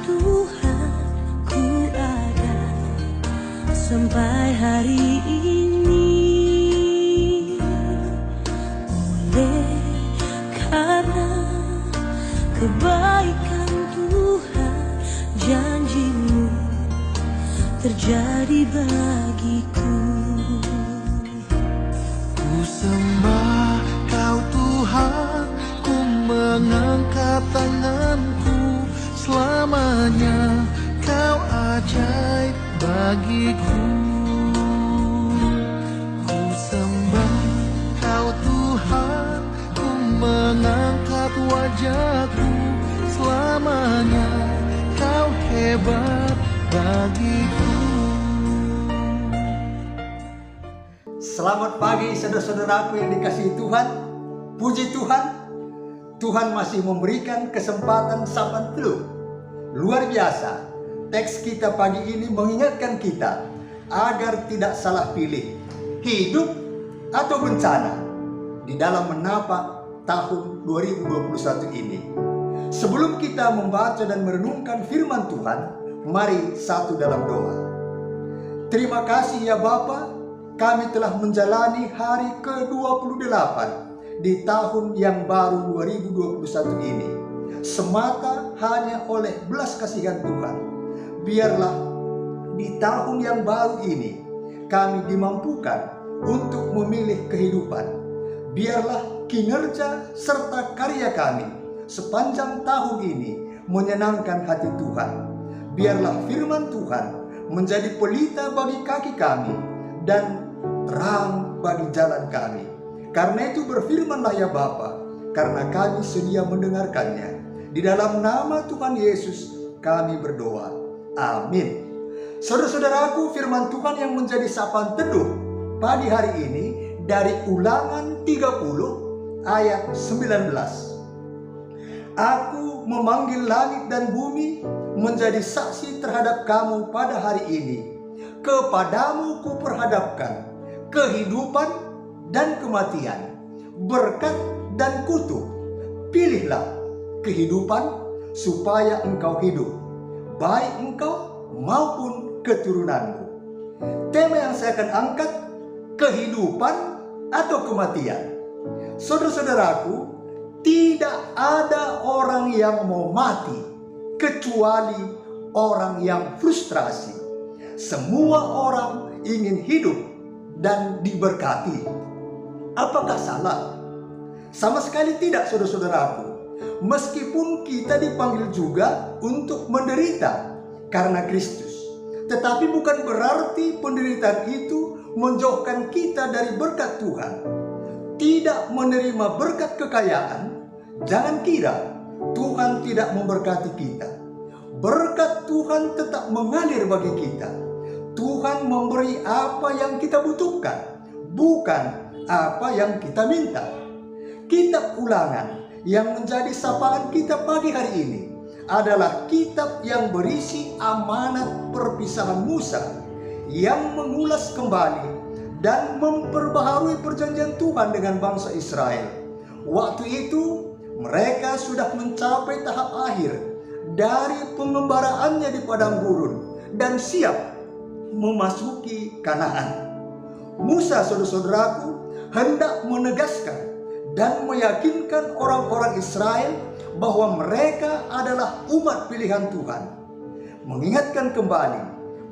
Tuhan ku ada sampai hari ini, oleh karena kebaikan Tuhan, janji-Mu terjadi bagiku. Ku sembah Kau Tuhan, ku mengangkat tanganku, selamanya Kau ajaib bagiku. Ku sembah Kau Tuhan, ku mengangkat wajahku, selamanya Kau hebat bagiku. Selamat pagi saudara-saudaraku yang dikasihi Tuhan. Puji Tuhan, Tuhan masih memberikan kesempatan saban teduh. Luar biasa, teks kita pagi ini mengingatkan kita agar tidak salah pilih, hidup atau bencana, di dalam menapak tahun 2021 ini. Sebelum kita membaca dan merenungkan firman Tuhan, mari satu dalam doa. Terima kasih ya Bapa, kami telah menjalani hari ke-28 di tahun yang baru 2021 ini, semata hanya oleh belas kasihan Tuhan. Biarlah di tahun yang baru ini kami dimampukan untuk memilih kehidupan. Biarlah kinerja serta karya kami sepanjang tahun ini menyenangkan hati Tuhan. Biarlah firman Tuhan menjadi pelita bagi kaki kami dan terang bagi jalan kami. Karena itu berfirmanlah ya Bapa, karena kami sedia mendengarkannya. Di dalam nama Tuhan Yesus kami berdoa. Amin. Saudara-saudaraku, firman Tuhan yang menjadi sapaan teduh pagi hari ini dari Ulangan 30 ayat 19. Aku memanggil langit dan bumi menjadi saksi terhadap kamu pada hari ini. Kepadamu kuperhadapkan kehidupan dan kematian, berkat dan kutuk. Pilihlah kehidupan supaya engkau hidup, baik engkau maupun keturunanmu. Tema yang saya akan angkat, kehidupan atau kematian. Saudara-saudaraku, tidak ada orang yang mau mati kecuali orang yang frustrasi. Semua orang ingin hidup dan diberkati. Apakah salah? Sama sekali tidak, saudara-saudaraku. Meskipun kita dipanggil juga untuk menderita karena Kristus, tetapi bukan berarti penderitaan itu menjauhkan kita dari berkat Tuhan. Tidak menerima berkat kekayaan, jangan kira Tuhan tidak memberkati kita. Berkat Tuhan tetap mengalir bagi kita. Tuhan memberi apa yang kita butuhkan, bukan apa yang kita minta. Kitab Ulangan yang menjadi sapaan kita pagi hari ini adalah kitab yang berisi amanat perpisahan Musa, yang mengulas kembali dan memperbaharui perjanjian Tuhan dengan bangsa Israel. Waktu itu mereka sudah mencapai tahap akhir dari pengembaraannya di padang gurun dan siap memasuki Kanaan. Musa, saudara-saudaraku, hendak menegaskan dan meyakinkan orang-orang Israel bahwa mereka adalah umat pilihan Tuhan. Mengingatkan kembali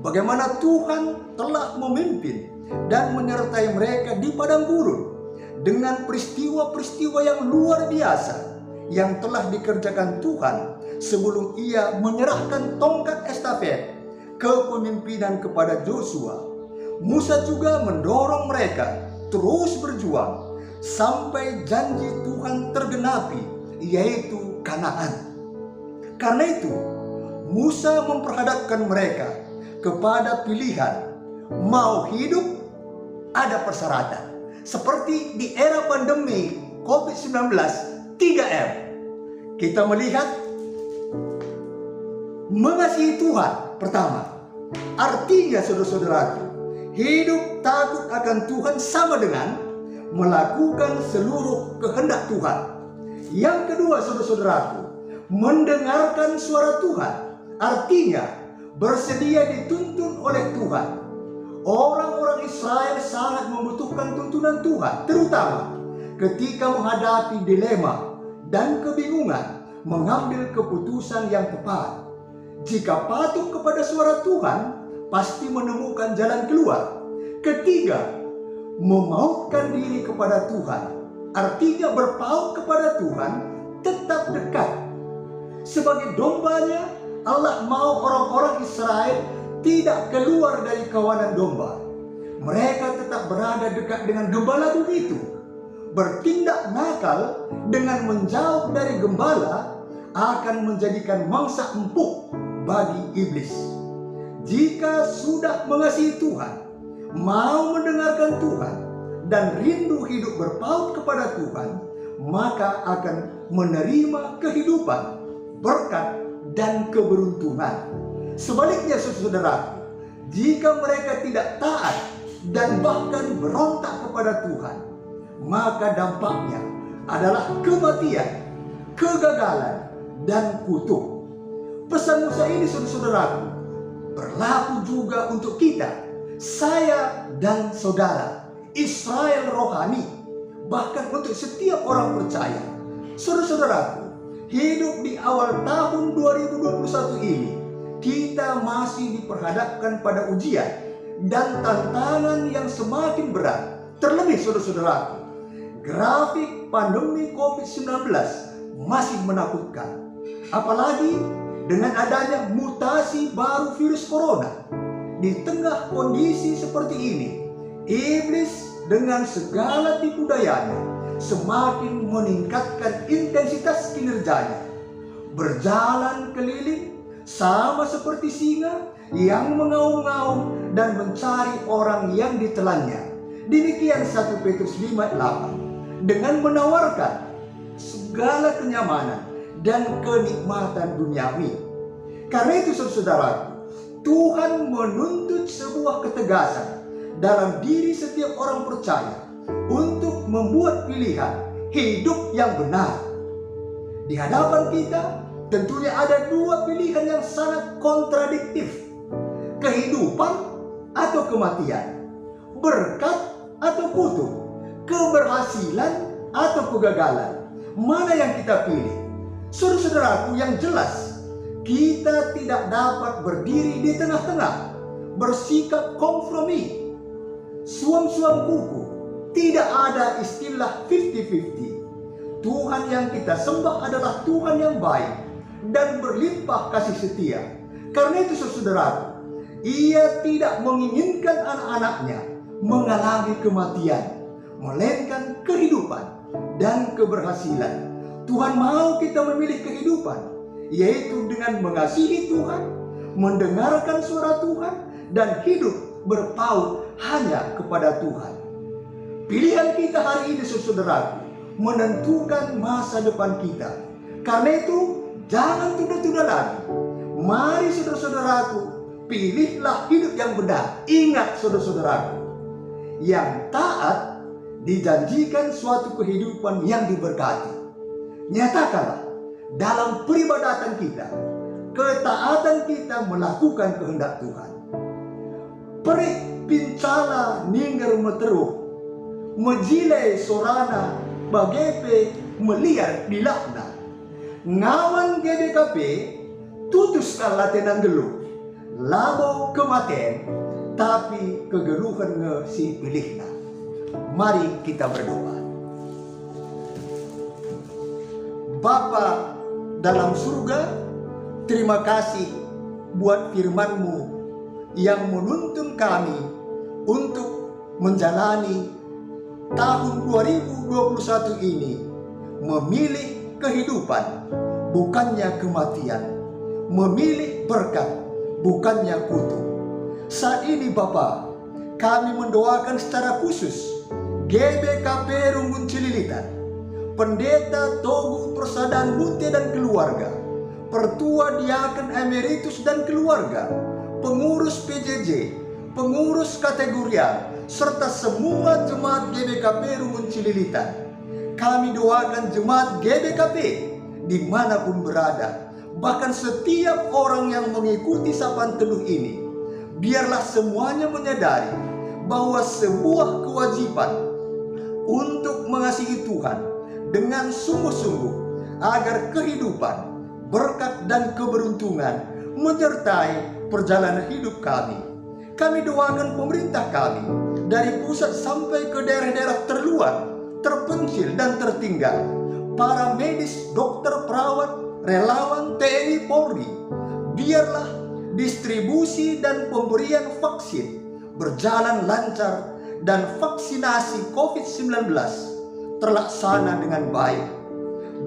bagaimana Tuhan telah memimpin dan menyertai mereka di padang gurun dengan peristiwa-peristiwa yang luar biasa yang telah dikerjakan Tuhan sebelum Ia menyerahkan tongkat estafet kepemimpinan kepada Joshua. Musa juga mendorong mereka terus berjuang sampai janji Tuhan tergenapi, yaitu Kanaan. Karena itu, Musa memperhadapkan mereka kepada pilihan, mau hidup ada persyaratan. Seperti di era pandemi COVID-19, 3M. Kita melihat mengasihi Tuhan pertama. Artinya saudara-saudaraku, hidup takut akan Tuhan sama dengan melakukan seluruh kehendak Tuhan. Yang kedua saudara-saudaraku, mendengarkan suara Tuhan artinya bersedia dituntun oleh Tuhan. Orang-orang Israel sangat membutuhkan tuntunan Tuhan, terutama ketika menghadapi dilema dan kebingungan mengambil keputusan yang tepat. Jika patuh kepada suara Tuhan, pasti menemukan jalan keluar. Ketiga, memautkan diri kepada Tuhan, artinya berpaut kepada Tuhan, tetap dekat. Sebagai dombanya, Allah mau orang-orang Israel tidak keluar dari kawanan domba. Mereka tetap berada dekat dengan gembala itu. Bertindak nakal dengan menjauh dari gembala akan menjadikan mangsa empuk bagi iblis. Jika sudah mengasihi Tuhan, mau mendengarkan Tuhan, dan rindu hidup berpaut kepada Tuhan, maka akan menerima kehidupan, berkat, dan keberuntungan. Sebaliknya saudara, jika mereka tidak taat dan bahkan berontak kepada Tuhan, maka dampaknya adalah kematian, kegagalan, dan kutuk. Pesan Musa ini saudara-saudaraku berlaku juga untuk kita, saya dan saudara, Israel rohani, bahkan untuk setiap orang percaya. Saudara-saudaraku, hidup di awal tahun 2021 ini, kita masih diperhadapkan pada ujian dan tantangan yang semakin berat. Terlebih saudara-saudaraku, grafik pandemi COVID-19 masih menakutkan. Apalagi dengan adanya mutasi baru virus corona. Di tengah kondisi seperti ini, iblis dengan segala tipu dayanya semakin meningkatkan intensitas kinerjanya. Berjalan keliling sama seperti singa yang mengaum-ngaum dan mencari orang yang ditelannya. Demikian 1 Petrus 5:8 dengan menawarkan segala kenyamanan dan kenikmatan duniawi. Karena itu saudara, Tuhan menuntut sebuah ketegasan dalam diri setiap orang percaya untuk membuat pilihan hidup yang benar. Di hadapan kita tentunya ada dua pilihan yang sangat kontradiktif. Kehidupan atau kematian, berkat atau kutuk, keberhasilan atau kegagalan. Mana yang kita pilih? Saudara-saudaraku, yang jelas kita tidak dapat berdiri di tengah-tengah, bersikap kompromi, suam-suam kuku. Tidak ada istilah 50-50. Tuhan yang kita sembah adalah Tuhan yang baik dan berlimpah kasih setia. Karena itu saudaraku, Ia tidak menginginkan anak-anaknya mengalami kematian, melainkan kehidupan dan keberhasilan. Tuhan mau kita memilih kehidupan, yaitu dengan mengasihi Tuhan, mendengarkan suara Tuhan, dan hidup berpaut hanya kepada Tuhan. Pilihan kita hari ini saudaraku menentukan masa depan kita. Karena itu jangan tunda-tunda lagi. Mari saudara-saudaraku, pilihlah hidup yang benar. Ingat saudara-saudaraku, yang taat dijanjikan suatu kehidupan yang diberkati. Nyatakanlah dalam peribadatan kita, ketaatan kita melakukan kehendak Tuhan. Perik pincala ninger meteruh, mejile sorana bagepe meliar dilakna. Ngawan GBKP tutuskan latenan geluh, labo kematen, tapi kegeluhan nge si pilihna. Mari kita berdoa. Bapa dalam surga, terima kasih buat firman-Mu yang menuntun kami untuk menjalani tahun 2021 ini, memilih kehidupan bukannya kematian, memilih berkat bukannya kutuk. Saat ini Bapa, kami mendoakan secara khusus GBKP Rumbun Cililitan, Pendeta Togu Persadaan Mute dan keluarga, Pertua Diaken Emeritus dan keluarga, pengurus PJJ, pengurus kategorial, serta semua jemaat GBKP Rumbun Cililitan. Kami doakan jemaat GBKP dimanapun berada, bahkan setiap orang yang mengikuti sapaan teduh ini, biarlah semuanya menyadari bahwa sebuah kewajiban untuk mengasihi Tuhan dengan sungguh-sungguh agar kehidupan, berkat dan keberuntungan menyertai perjalanan hidup kami. Kami doakan pemerintah kami dari pusat sampai ke daerah-daerah terluar, terpencil dan tertinggal, para medis, dokter, perawat, relawan, TNI, Polri, biarlah distribusi dan pemberian vaksin berjalan lancar dan vaksinasi COVID-19 terlaksana dengan baik.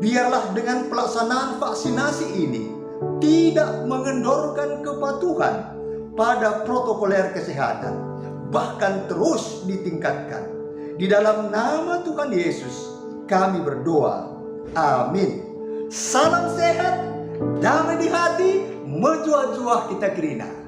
Biarlah dengan pelaksanaan vaksinasi ini tidak mengendorkan kepatuhan pada protokoler kesehatan, bahkan terus ditingkatkan. Di dalam nama Tuhan Yesus kami berdoa. Amin. Salam sehat, damai di hati, menjual-jual kita kerina.